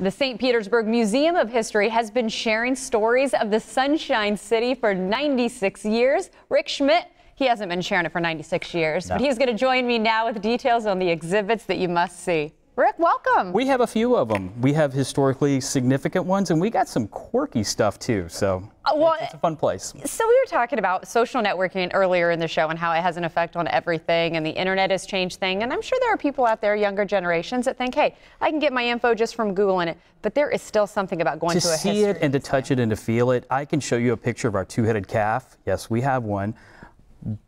The St. Petersburg Museum of History has been sharing stories of the Sunshine City for 96 years. Rick Schmidt, he hasn't been sharing it for 96 years, but he's going to join me now with details on the exhibits that you must see. Rick, welcome. We have a few of them. We have historically significant ones, and we got some quirky stuff too, so it's a fun place. So we were talking about social networking earlier in the show and how it has an effect on everything, and the internet has changed things. And I'm sure there are people out there, younger generations, that think, hey, I can get my info just from Googling it. But there is still something about going to a history. To see it and to touch it and to feel it, I can show you a picture of our two-headed calf. Yes, we have one.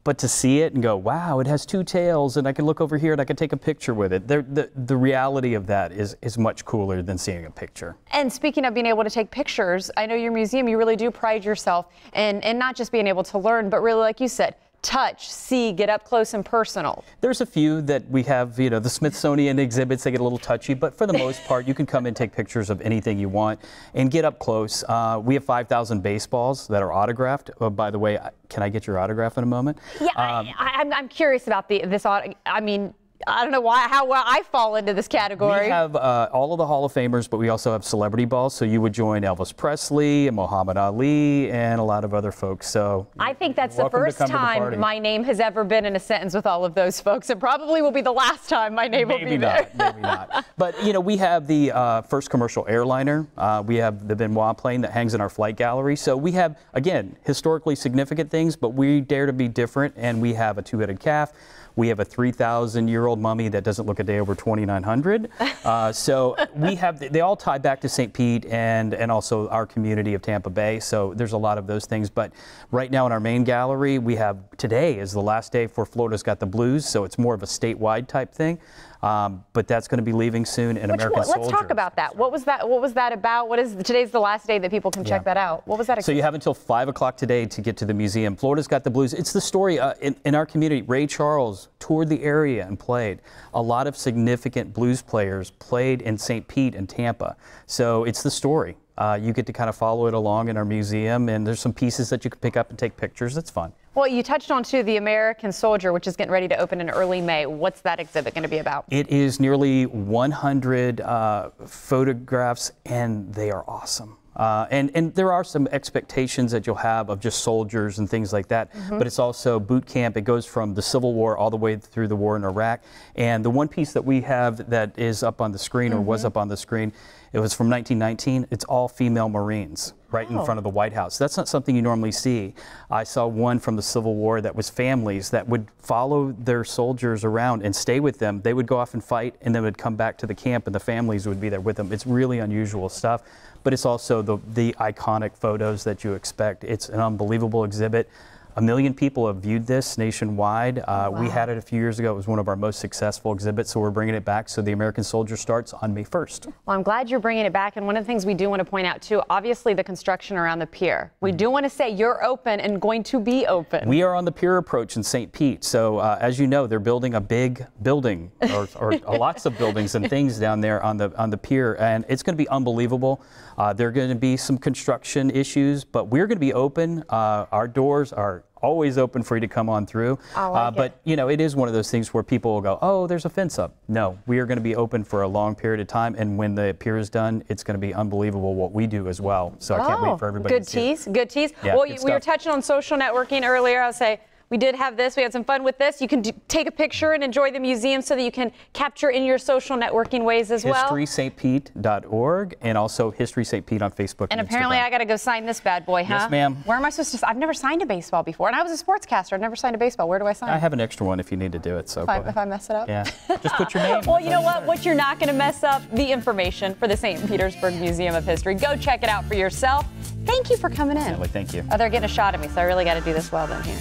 But to see it and go, wow, it has two tails, and I can look over here and I can take a picture with it. The reality of that is much cooler than seeing a picture. And speaking of being able to take pictures, I know your museum, you really do pride yourself in not just being able to learn, but really, like you said, touch, see, get up close and personal. There's a few that we have, you know, the Smithsonian exhibits, they get a little touchy, but for the most part, you can come and take pictures of anything you want and get up close. We have 5,000 baseballs that are autographed. By the way, can I get your autograph in a moment? Yeah, I'm curious about this. I mean, I don't know how I fall into this category. We have all of the Hall of Famers, but we also have celebrity balls. So you would join Elvis Presley and Muhammad Ali and a lot of other folks. So I think that's the first time my name has ever been in a sentence with all of those folks. It probably will be the last time my name will be there. Maybe not. But you know, we have the first commercial airliner. We have the Benoit plane that hangs in our flight gallery. So we have, again, historically significant things, but we dare to be different. And we have a two-headed calf. We have a 3,000-year-old mummy that doesn't look a day over 2,900. So we have, they all tie back to St. Pete and also our community of Tampa Bay. So there's a lot of those things. But right now in our main gallery, we have, today is the last day for Florida's Got the Blues. So it's more of a statewide type thing. But that's going to be leaving soon in American Soldier. Let's talk about that. What was that about? Today's the last day that people can check that out. What was that? So you have until 5 o'clock today to get to the museum. Florida's Got the Blues. It's the story in our community. Ray Charles toured the area and played. A lot of significant blues players played in St. Pete and Tampa. So it's the story. You get to kind of follow it along in our museum, and there's some pieces that you can pick up and take pictures. That's fun. Well, you touched on, too, the American Soldier, which is getting ready to open in early May. What's that exhibit going to be about? It is nearly 100 photographs, and they are awesome. And there are some expectations that you'll have of just soldiers and things like that, but it's also boot camp. It goes from the Civil War all the way through the war in Iraq. And the one piece that we have that is up on the screen, or was up on the screen, it was from 1919. It's all female Marines right in front of the White House. That's not something you normally see. I saw one from the Civil War that was families that would follow their soldiers around and stay with them. They would go off and fight, and then would come back to the camp, and the families would be there with them. It's really unusual stuff, but it's also the iconic photos that you expect. It's an unbelievable exhibit. 1 million people have viewed this nationwide. We had it a few years ago. It was one of our most successful exhibits, so we're bringing it back. So the American Soldier starts on May 1st. Well, I'm glad you're bringing it back. And one of the things we do want to point out, too, obviously the construction around the pier. We do want to say you're open and going to be open. We are on the pier approach in St. Pete. So as you know, they're building a big building or lots of buildings and things down there on the pier. And it's going to be unbelievable. There are going to be some construction issues, but we're going to be open. Our doors are always open for you to come on through. But you know, it is one of those things where people will go, oh, there's a fence up. No, we are going to be open for a long period of time, and when the pier is done, it's going to be unbelievable what we do as well. So I can't wait for everybody to see it. Good tease. Yeah, well, we were touching on social networking earlier. I'll say we did have this. We had some fun with this. You can take a picture and enjoy the museum so that you can capture in your social networking ways as well. HistoryStPete.org and also History St. Pete on Facebook and apparently Instagram. I got to go sign this bad boy, huh? Yes, ma'am. Where am I supposed to? I've never signed a baseball before, and I was a sportscaster. I've never signed a baseball. Where do I sign? I have an extra one if you need to do it. So if I mess it up? Yeah. Just put your name. Well, you know what? What you're not going to mess up, the information for the St. Petersburg Museum of History. Go check it out for yourself. Thank you for coming in. Thank you. Oh, they're getting a shot at me, so I really got to do this well then here.